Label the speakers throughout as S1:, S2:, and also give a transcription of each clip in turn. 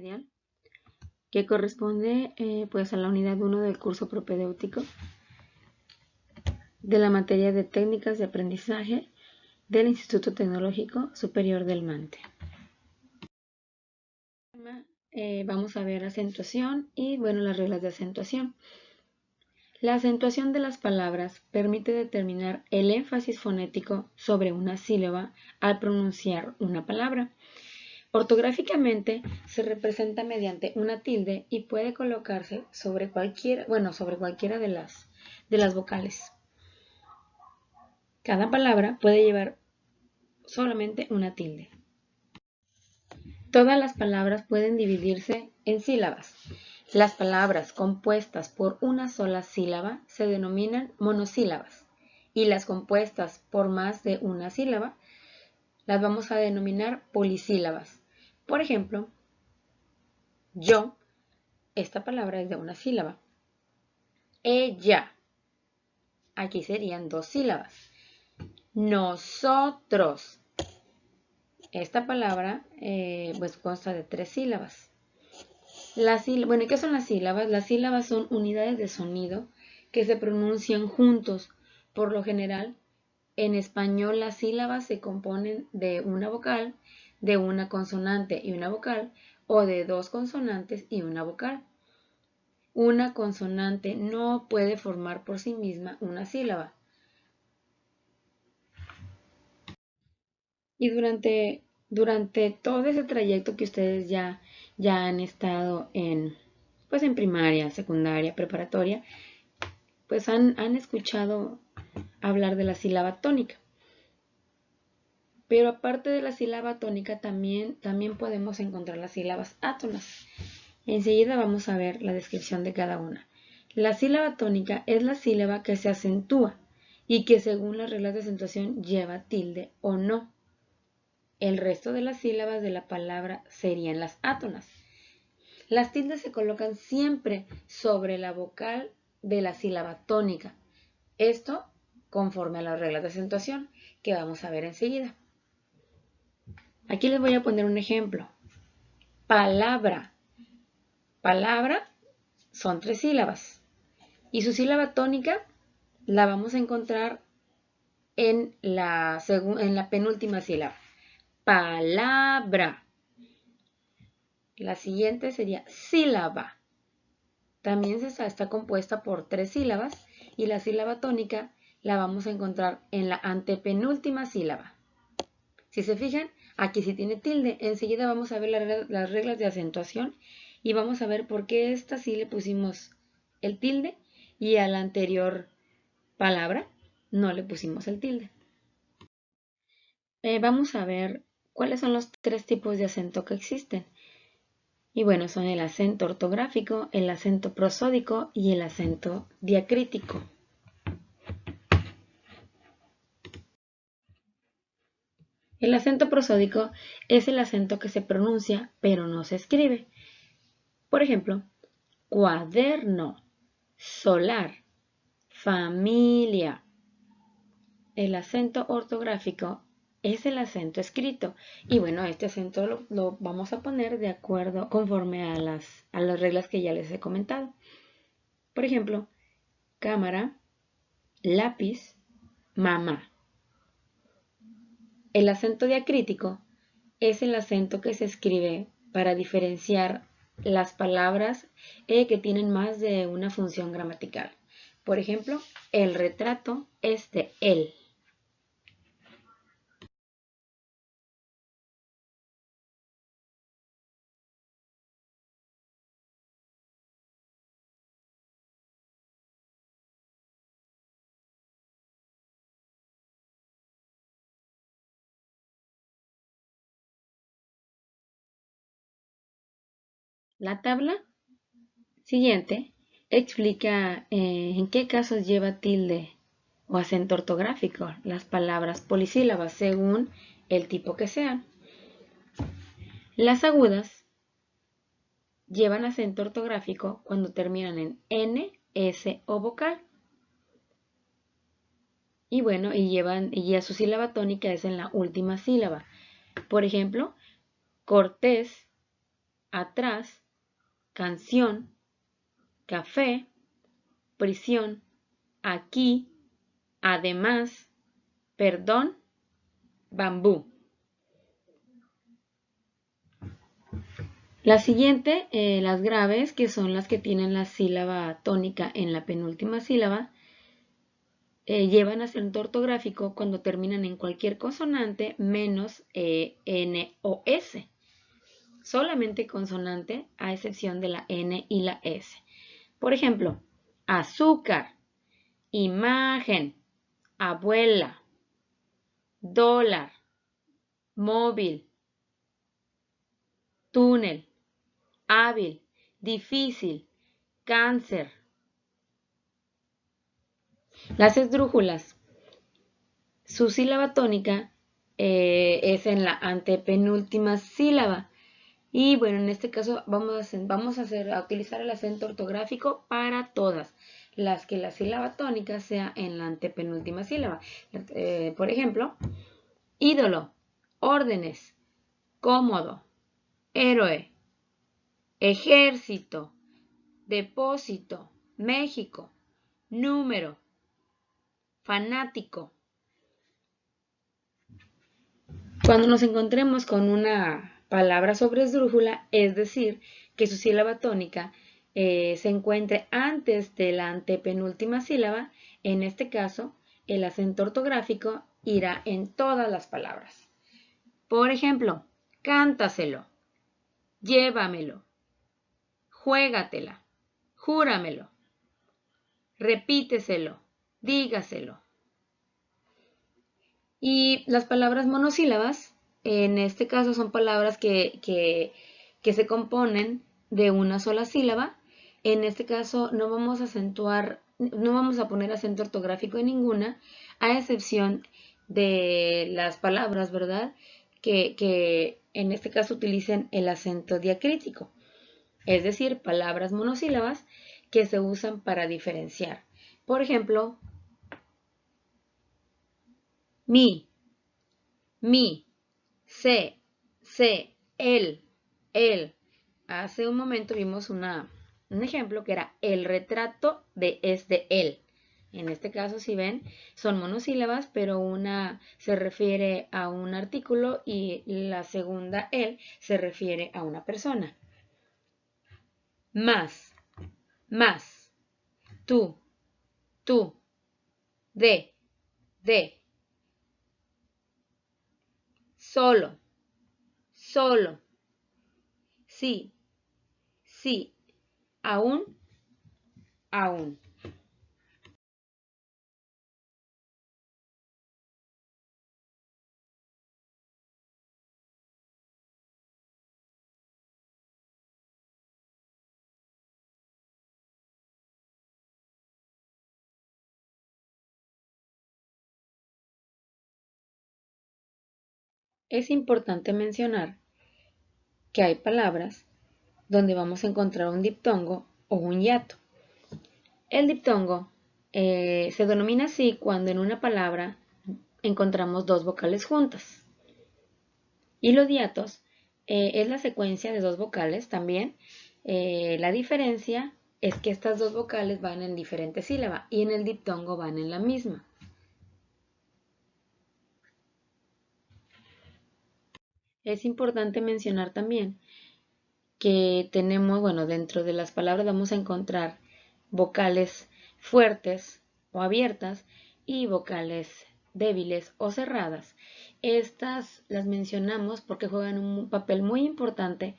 S1: material que corresponde pues a la unidad 1 del curso propedéutico de la materia de técnicas de aprendizaje del Instituto Tecnológico Superior del Mante. Vamos a ver acentuación y las reglas de acentuación. La acentuación de las palabras permite determinar el énfasis fonético sobre una sílaba al pronunciar una palabra. Ortográficamente se representa mediante una tilde y puede colocarse sobre cualquiera de las vocales. Cada palabra puede llevar solamente una tilde. Todas las palabras pueden dividirse en sílabas. Las palabras compuestas por una sola sílaba se denominan monosílabas y las compuestas por más de una sílaba las vamos a denominar polisílabas. Por ejemplo, yo, esta palabra es de una sílaba. Ella, aquí serían dos sílabas. Nosotros, esta palabra pues consta de tres sílabas. ¿Y qué son las sílabas? Las sílabas son unidades de sonido que se pronuncian juntos. Por lo general, en español las sílabas se componen de una vocal, de una consonante y una vocal, o de dos consonantes y una vocal. Una consonante no puede formar por sí misma una sílaba. Y durante todo ese trayecto que ustedes ya han estado en primaria, secundaria, preparatoria, pues han escuchado hablar de la sílaba tónica. Pero aparte de la sílaba tónica también podemos encontrar las sílabas átonas. Enseguida vamos a ver la descripción de cada una. La sílaba tónica es la sílaba que se acentúa y que según las reglas de acentuación lleva tilde o no. El resto de las sílabas de la palabra serían las átonas. Las tildes se colocan siempre sobre la vocal de la sílaba tónica. Esto conforme a las reglas de acentuación que vamos a ver enseguida. Aquí les voy a poner un ejemplo. Palabra. Palabra son tres sílabas. Y su sílaba tónica la vamos a encontrar en la penúltima sílaba. Palabra. La siguiente sería sílaba. También está compuesta por tres sílabas y la sílaba tónica la vamos a encontrar en la antepenúltima sílaba. Si se fijan, aquí sí tiene tilde. Enseguida vamos a ver las reglas de acentuación y vamos a ver por qué esta sí le pusimos el tilde y a la anterior palabra no le pusimos el tilde. Vamos a ver cuáles son los tres tipos de acento que existen. Y son el acento ortográfico, el acento prosódico y el acento diacrítico. El acento prosódico es el acento que se pronuncia pero no se escribe. Por ejemplo, cuaderno, solar, familia. El acento ortográfico es el acento escrito. Y este acento lo vamos a poner de acuerdo, conforme a las reglas que ya les he comentado. Por ejemplo, cámara, lápiz, mamá. El acento diacrítico es el acento que se escribe para diferenciar las palabras que tienen más de una función gramatical. Por ejemplo, el retrato es de él. La tabla siguiente explica en qué casos lleva tilde o acento ortográfico las palabras polisílabas según el tipo que sean. Las agudas llevan acento ortográfico cuando terminan en N, S o vocal. Y a su sílaba tónica es en la última sílaba. Por ejemplo, Cortés atrás, canción, café, prisión, aquí, además, perdón, bambú. La siguiente, las graves, que son las que tienen la sílaba tónica en la penúltima sílaba, llevan acento ortográfico cuando terminan en cualquier consonante menos N o S. Solamente consonante, a excepción de la N y la S. Por ejemplo, azúcar, imagen, abuela, dólar, móvil, túnel, hábil, difícil, cáncer. Las esdrújulas. Su sílaba tónica es en la antepenúltima sílaba. Y bueno, en este caso vamos a utilizar el acento ortográfico para todas las que la sílaba tónica sea en la antepenúltima sílaba. Por ejemplo, ídolo, órdenes, cómodo, héroe, ejército, depósito, México, número, fanático. Cuando nos encontremos con una palabra sobre esdrújula, es decir, que su sílaba tónica se encuentre antes de la antepenúltima sílaba, en este caso, el acento ortográfico irá en todas las palabras. Por ejemplo, cántaselo, llévamelo, juégatela, júramelo, repíteselo, dígaselo. Y las palabras monosílabas, en este caso son palabras que se componen de una sola sílaba. En este caso no vamos a acentuar, no vamos a poner acento ortográfico en ninguna, a excepción de las palabras, ¿verdad? Que en este caso utilicen el acento diacrítico. Es decir, palabras monosílabas que se usan para diferenciar. Por ejemplo, mi, se, él. Hace un momento vimos un ejemplo que era el retrato es de él. En este caso, si ven, son monosílabas, pero una se refiere a un artículo y la segunda, él, se refiere a una persona. Más, tú, de, solo, sí, aún. Es importante mencionar que hay palabras donde vamos a encontrar un diptongo o un hiato. El diptongo se denomina así cuando en una palabra encontramos dos vocales juntas. Y los hiatos es la secuencia de dos vocales también. La diferencia es que estas dos vocales van en diferente sílaba y en el diptongo van en la misma. Es importante mencionar también que tenemos, bueno, dentro de las palabras vamos a encontrar vocales fuertes o abiertas y vocales débiles o cerradas. Estas las mencionamos porque juegan un papel muy importante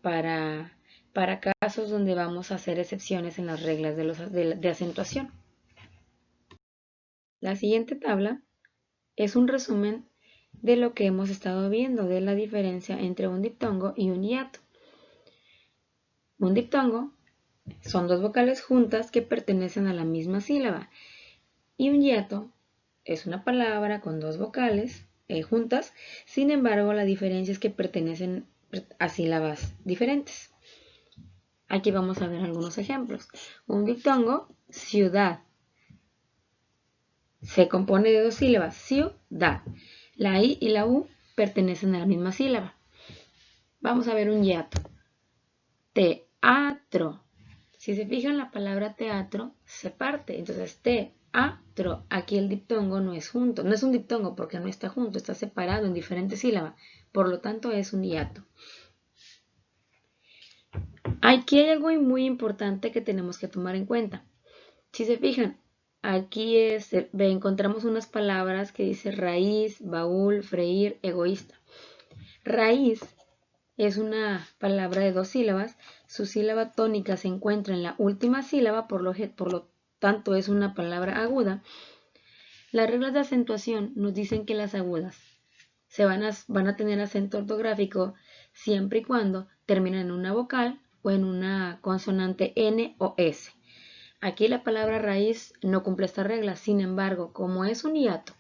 S1: para casos donde vamos a hacer excepciones en las reglas de acentuación. La siguiente tabla es un resumen de lo que hemos estado viendo de la diferencia entre un diptongo y un hiato. Un diptongo son dos vocales juntas que pertenecen a la misma sílaba y un hiato es una palabra con dos vocales juntas, sin embargo la diferencia es que pertenecen a sílabas diferentes. Aquí vamos a ver algunos ejemplos. Un diptongo, ciudad, se compone de dos sílabas, ciudad. La I y la U pertenecen a la misma sílaba. Vamos a ver un hiato. Teatro. Si se fijan, la palabra teatro se parte. Entonces, teatro. Aquí el diptongo no es junto. No es un diptongo porque no está junto, está separado en diferentes sílabas. Por lo tanto, es un hiato. Aquí hay algo muy importante que tenemos que tomar en cuenta. Si se fijan, aquí encontramos unas palabras que dice raíz, baúl, freír, egoísta. Raíz es una palabra de 2 sílabas. Su sílaba tónica se encuentra en la última sílaba, por lo tanto es una palabra aguda. Las reglas de acentuación nos dicen que las agudas van a tener acento ortográfico siempre y cuando terminen en una vocal o en una consonante N o S. Aquí la palabra raíz no cumple esta regla, sin embargo, como es un hiato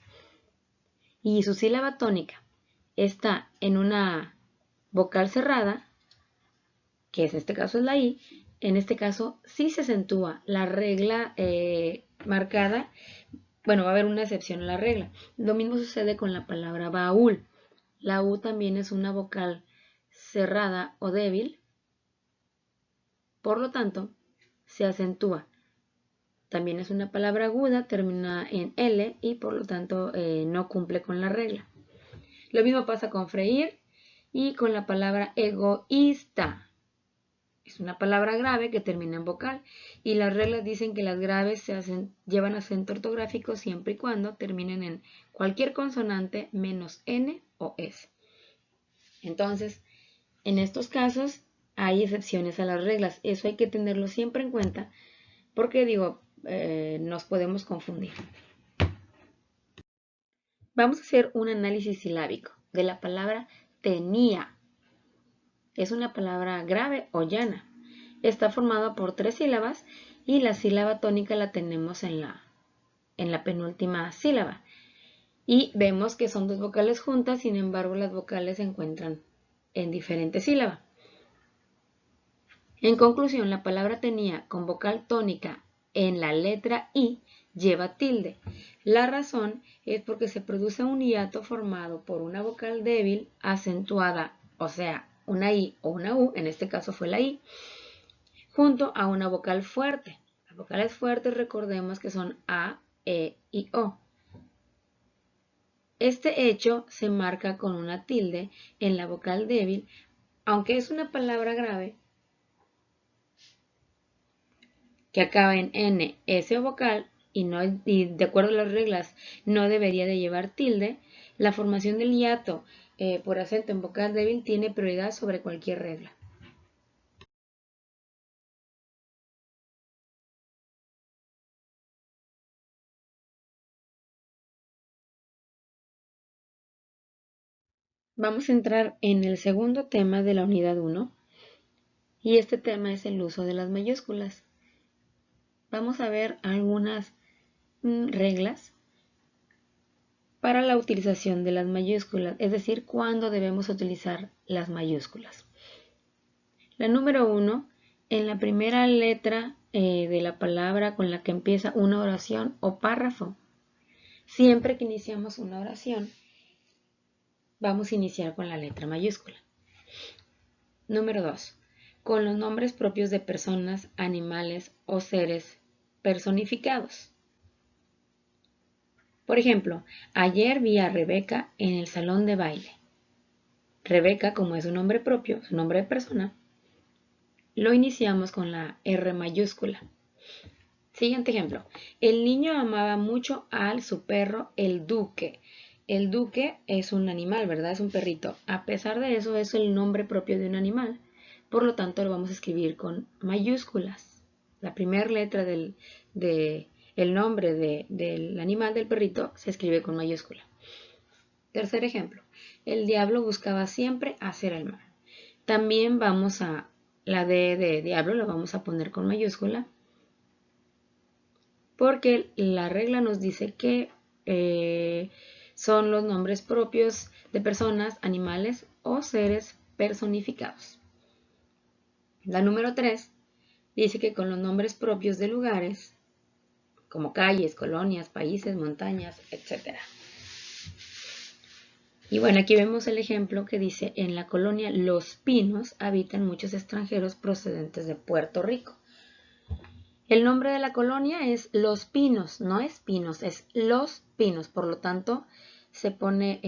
S1: y su sílaba tónica está en una vocal cerrada, que en este caso es la I, en este caso sí se acentúa la regla marcada. Bueno, va a haber una excepción a la regla. Lo mismo sucede con la palabra baúl. La U también es una vocal cerrada o débil, por lo tanto, se acentúa. También es una palabra aguda, termina en L y por lo tanto no cumple con la regla. Lo mismo pasa con freír y con la palabra egoísta. Es una palabra grave que termina en vocal y las reglas dicen que las graves llevan acento ortográfico siempre y cuando terminen en cualquier consonante menos N o S. Entonces, en estos casos hay excepciones a las reglas. Eso hay que tenerlo siempre en cuenta porque nos podemos confundir. Vamos a hacer un análisis silábico de la palabra tenía. Es una palabra grave o llana. Está formada por 3 sílabas y la sílaba tónica la tenemos en la penúltima sílaba. Y vemos que son 2 vocales juntas, sin embargo las vocales se encuentran en diferentes sílabas. En conclusión, la palabra tenía con vocal tónica en la letra I lleva tilde. La razón es porque se produce un hiato formado por una vocal débil acentuada, o sea, una I o una U, en este caso fue la I, junto a una vocal fuerte. Las vocales fuertes recordemos que son A, E y O. Este hecho se marca con una tilde en la vocal débil, aunque es una palabra grave que acaba en N, S o vocal y de acuerdo a las reglas no debería de llevar tilde. La formación del hiato por acento en vocal débil tiene prioridad sobre cualquier regla. Vamos a entrar en el segundo tema de la unidad 1 y este tema es el uso de las mayúsculas. Vamos a ver algunas reglas para la utilización de las mayúsculas, es decir, cuándo debemos utilizar las mayúsculas. La número 1, en la primera letra de la palabra con la que empieza una oración o párrafo. Siempre que iniciamos una oración, vamos a iniciar con la letra mayúscula. Número 2. Con los nombres propios de personas, animales o seres personificados. Por ejemplo, ayer vi a Rebeca en el salón de baile. Rebeca, como es un nombre propio, su nombre de persona, lo iniciamos con la R mayúscula. Siguiente ejemplo. El niño amaba mucho a su perro, el Duque. El Duque es un animal, ¿verdad? Es un perrito. A pesar de eso, es el nombre propio de un animal. Por lo tanto, lo vamos a escribir con mayúsculas. La primera letra del nombre del animal, del perrito, se escribe con mayúscula. Tercer ejemplo. El diablo buscaba siempre hacer el mal. También vamos a la D de diablo, la vamos a poner con mayúscula, porque la regla nos dice que son los nombres propios de personas, animales o seres personificados. La número 3 dice que con los nombres propios de lugares, como calles, colonias, países, montañas, etc. Y bueno, aquí vemos el ejemplo que dice, en la colonia Los Pinos habitan muchos extranjeros procedentes de Puerto Rico. El nombre de la colonia es Los Pinos, no es Pinos, es Los Pinos. Por lo tanto, se pone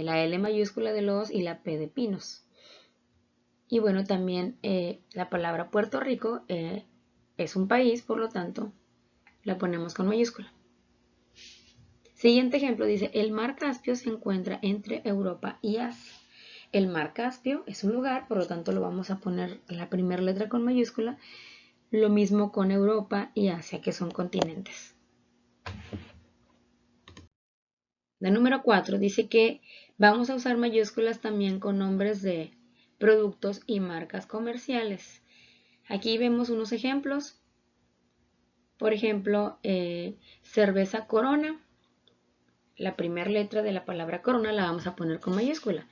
S1: la L mayúscula de los y la P de Pinos. Y bueno, también la palabra Puerto Rico es un país, por lo tanto, la ponemos con mayúscula. Siguiente ejemplo dice, el mar Caspio se encuentra entre Europa y Asia. El mar Caspio es un lugar, por lo tanto lo vamos a poner la primera letra con mayúscula. Lo mismo con Europa y Asia, que son continentes. La número 4 dice que vamos a usar mayúsculas también con nombres de productos y marcas comerciales. Aquí vemos unos ejemplos. Por ejemplo, cerveza Corona. La primera letra de la palabra Corona la vamos a poner con mayúscula.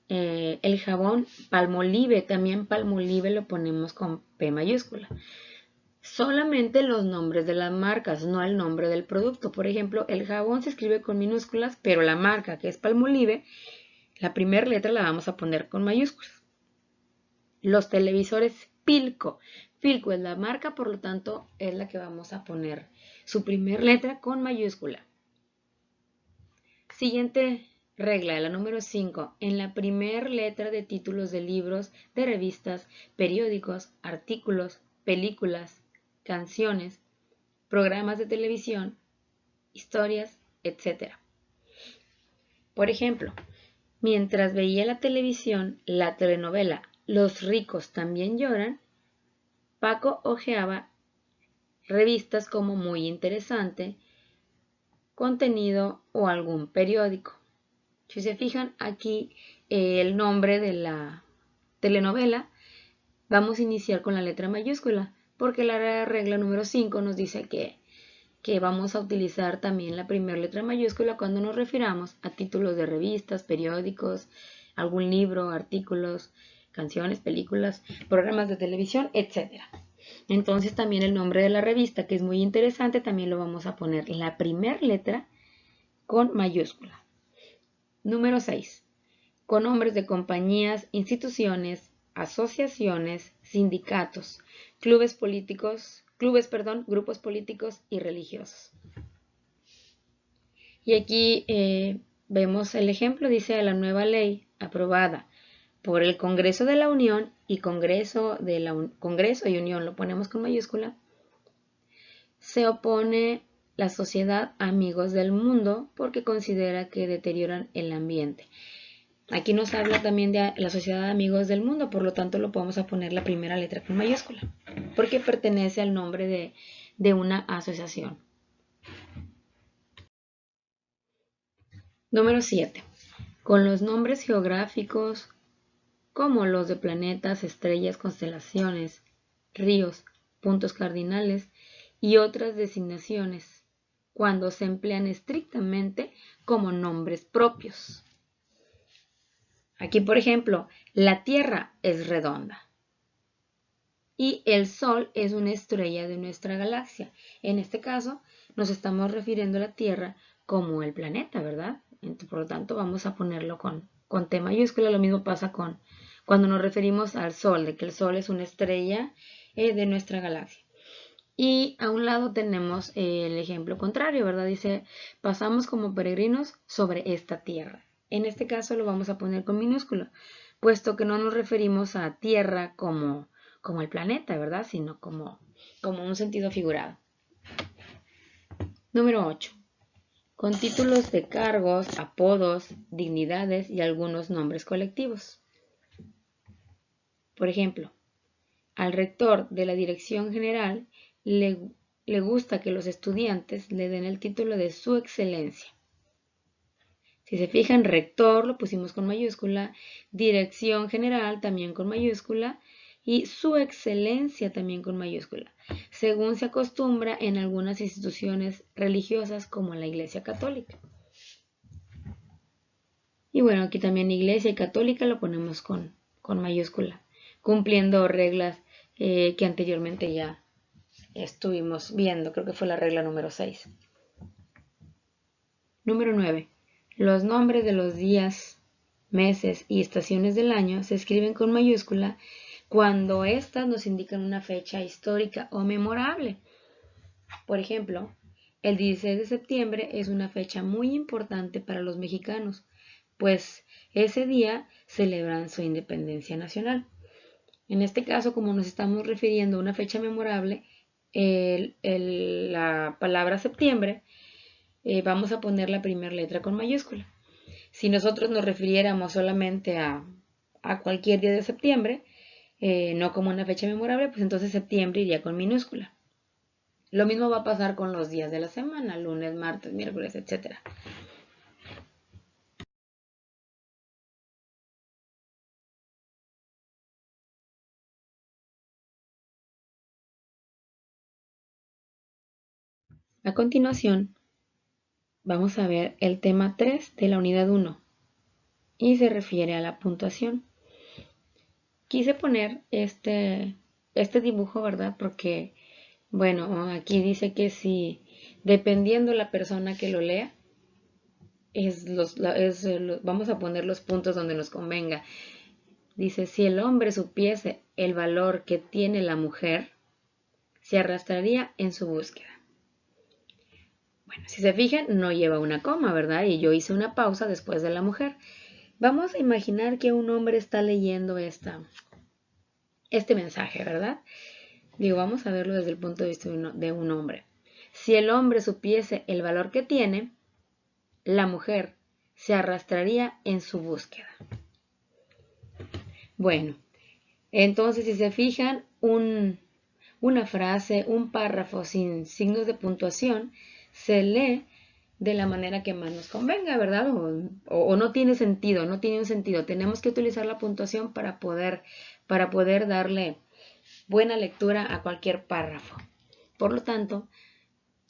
S1: El jabón Palmolive, también Palmolive lo ponemos con P mayúscula. Solamente los nombres de las marcas, no el nombre del producto. Por ejemplo, el jabón se escribe con minúsculas, pero la marca, que es Palmolive, la primera letra la vamos a poner con mayúsculas. Los televisores Philco. Philco es la marca, por lo tanto, es la que vamos a poner su primera letra con mayúscula. Siguiente regla, la número 5. En la primera letra de títulos de libros, de revistas, periódicos, artículos, películas, canciones, programas de televisión, historias, etc. Por ejemplo, mientras veía la televisión, la telenovela Los ricos también lloran, Paco hojeaba revistas como Muy Interesante, Contenido o algún periódico. Si se fijan aquí el nombre de la telenovela, vamos a iniciar con la letra mayúscula, porque la regla número 5 nos dice que vamos a utilizar también la primera letra mayúscula cuando nos refiramos a títulos de revistas, periódicos, algún libro, artículos, canciones, películas, programas de televisión, etc. Entonces también el nombre de la revista, que es muy interesante, también lo vamos a poner la primera letra con mayúscula. Número 6. Con nombres de compañías, instituciones, asociaciones, sindicatos, grupos políticos y religiosos. Y aquí vemos el ejemplo, dice la nueva ley aprobada por el Congreso de la Unión y Congreso y Unión, lo ponemos con mayúscula, se opone la sociedad Amigos del Mundo porque considera que deterioran el ambiente. Aquí nos habla también de la sociedad Amigos del Mundo, por lo tanto lo podemos a poner la primera letra con mayúscula, porque pertenece al nombre de una asociación. Número 7. Con los nombres geográficos como los de planetas, estrellas, constelaciones, ríos, puntos cardinales y otras designaciones, cuando se emplean estrictamente como nombres propios. Aquí, por ejemplo, la Tierra es redonda y el Sol es una estrella de nuestra galaxia. En este caso, nos estamos refiriendo a la Tierra como el planeta, ¿verdad? Por lo tanto, vamos a ponerlo con T mayúscula. Lo mismo pasa cuando nos referimos al Sol, de que el Sol es una estrella de nuestra galaxia. Y a un lado tenemos el ejemplo contrario, ¿verdad? Dice, pasamos como peregrinos sobre esta tierra. En este caso lo vamos a poner con minúscula, puesto que no nos referimos a tierra como el planeta, ¿verdad? Sino como un sentido figurado. Número 8. Con títulos de cargos, apodos, dignidades y algunos nombres colectivos. Por ejemplo, al rector de la Dirección General le gusta que los estudiantes le den el título de Su Excelencia. Si se fijan, rector lo pusimos con mayúscula, Dirección General también con mayúscula y Su Excelencia también con mayúscula, según se acostumbra en algunas instituciones religiosas como la Iglesia Católica. Y bueno, aquí también Iglesia y Católica lo ponemos con mayúscula, cumpliendo reglas que anteriormente ya estuvimos viendo. Creo que fue la regla número 6. Número 9. Los nombres de los días, meses y estaciones del año se escriben con mayúscula cuando éstas nos indican una fecha histórica o memorable. Por ejemplo, el 16 de septiembre es una fecha muy importante para los mexicanos, pues ese día celebran su independencia nacional. En este caso, como nos estamos refiriendo a una fecha memorable, la palabra septiembre, vamos a poner la primera letra con mayúscula. Si nosotros nos refiriéramos solamente a cualquier día de septiembre, no como una fecha memorable, pues entonces septiembre iría con minúscula. Lo mismo va a pasar con los días de la semana, lunes, martes, miércoles, etc. A continuación, vamos a ver el tema 3 de la unidad 1 y se refiere a la puntuación. Quise poner este dibujo, ¿verdad? Porque, bueno, aquí dice que si, dependiendo la persona que lo lea, vamos a poner los puntos donde nos convenga. Dice, si el hombre supiese el valor que tiene la mujer, se arrastraría en su búsqueda. Bueno, si se fijan, no lleva una coma, ¿verdad? Y yo hice una pausa después de la mujer. Vamos a imaginar que un hombre está leyendo este mensaje, ¿verdad? Digo, vamos a verlo desde el punto de vista de un hombre. Si el hombre supiese el valor que tiene, la mujer se arrastraría en su búsqueda. Bueno, entonces si se fijan, una frase, un párrafo sin signos de puntuación, se lee de la manera que más nos convenga, ¿verdad? O no tiene sentido, no tiene un sentido. Tenemos que utilizar la puntuación para poder darle buena lectura a cualquier párrafo. Por lo tanto,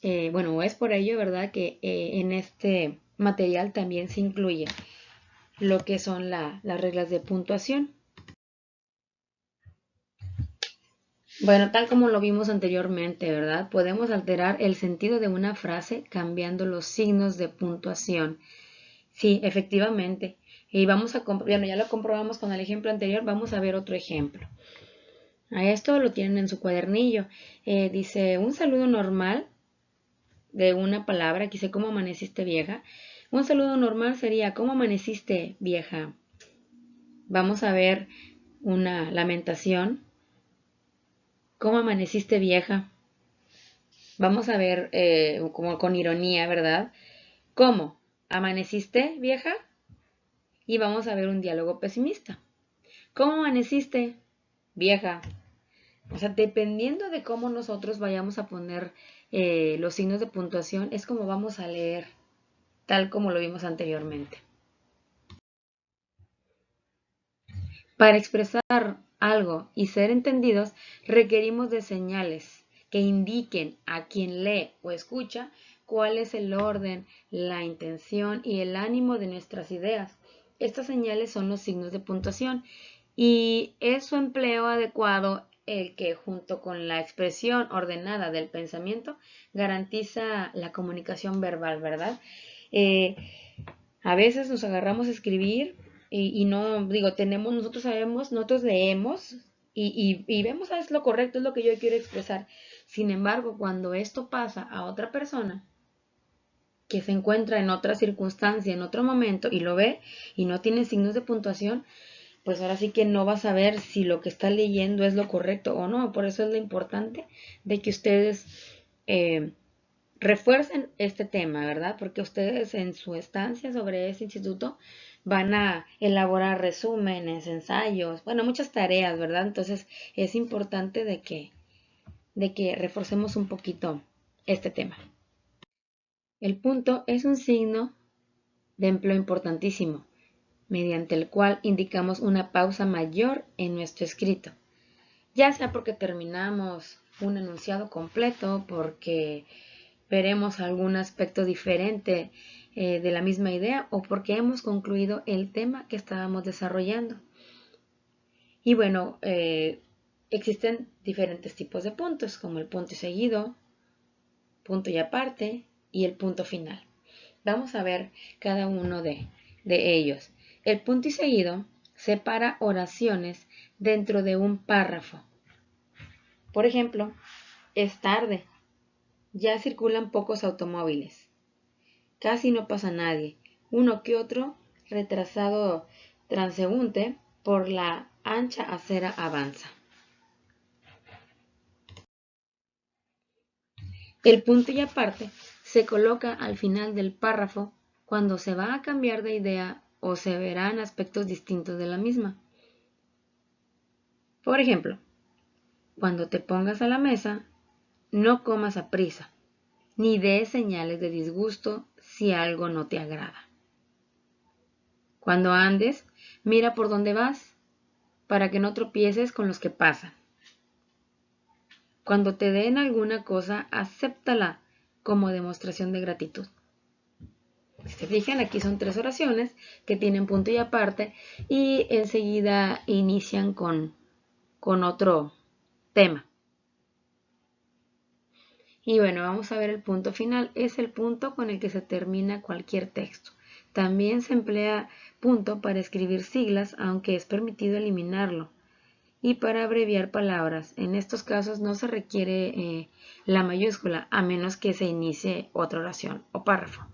S1: bueno, es por ello, ¿verdad?, que en este material también se incluye lo que son las reglas de puntuación. Bueno, tal como lo vimos anteriormente, ¿verdad? Podemos alterar el sentido de una frase cambiando los signos de puntuación. Sí, efectivamente. Y vamos a, bueno, ya lo comprobamos con el ejemplo anterior, vamos a ver otro ejemplo. A esto lo tienen en su cuadernillo. Dice, un saludo normal de una palabra, quise ¿cómo amaneciste vieja? Un saludo normal sería ¿cómo amaneciste vieja? Vamos a ver una lamentación. ¿Cómo amaneciste vieja? Vamos a ver como con ironía, ¿verdad? ¿Cómo? ¿Amaneciste vieja? Y vamos a ver un diálogo pesimista. ¿Cómo amaneciste vieja? O sea, dependiendo de cómo nosotros vayamos a poner los signos de puntuación, es como vamos a leer, tal como lo vimos anteriormente. Para expresar algo y ser entendidos, requerimos de señales que indiquen a quien lee o escucha cuál es el orden, la intención y el ánimo de nuestras ideas. Estas señales son los signos de puntuación y es su empleo adecuado el que, junto con la expresión ordenada del pensamiento, garantiza la comunicación verbal, ¿verdad? A veces nos agarramos a escribir y no, digo, nosotros sabemos, nosotros leemos y vemos, es lo correcto, es lo que yo quiero expresar. Sin embargo, cuando esto pasa a otra persona que se encuentra en otra circunstancia, en otro momento, y lo ve y no tiene signos de puntuación, pues ahora sí que no va a saber si lo que está leyendo es lo correcto o no. Por eso es lo importante de que ustedes refuercen este tema, ¿verdad? Porque ustedes en su estancia sobre ese instituto van a elaborar resúmenes, ensayos, bueno, muchas tareas, ¿verdad? Entonces es importante de que reforcemos un poquito este tema. El punto es un signo de empleo importantísimo, mediante el cual indicamos una pausa mayor en nuestro escrito, ya sea porque terminamos un enunciado completo, porque veremos algún aspecto diferente de la misma idea o porque hemos concluido el tema que estábamos desarrollando. Y bueno, existen diferentes tipos de puntos, como el punto y seguido, punto y aparte y el punto final. Vamos a ver cada uno de ellos. El punto y seguido separa oraciones dentro de un párrafo. Por ejemplo, es tarde. Ya circulan pocos automóviles. Casi no pasa nadie. Uno que otro retrasado transeúnte por la ancha acera avanza. El punto y aparte se coloca al final del párrafo cuando se va a cambiar de idea o se verán aspectos distintos de la misma. Por ejemplo, cuando te pongas a la mesa, no comas a prisa, ni des señales de disgusto si algo no te agrada. Cuando andes, mira por dónde vas, para que no tropieces con los que pasan. Cuando te den alguna cosa, acéptala como demostración de gratitud. Si se fijan, aquí son 3 oraciones que tienen punto y aparte y enseguida inician con otro tema. Y bueno, vamos a ver el punto final. Es el punto con el que se termina cualquier texto. También se emplea punto para escribir siglas, aunque es permitido eliminarlo. Y para abreviar palabras. En estos casos no se requiere la mayúscula, a menos que se inicie otra oración o párrafo.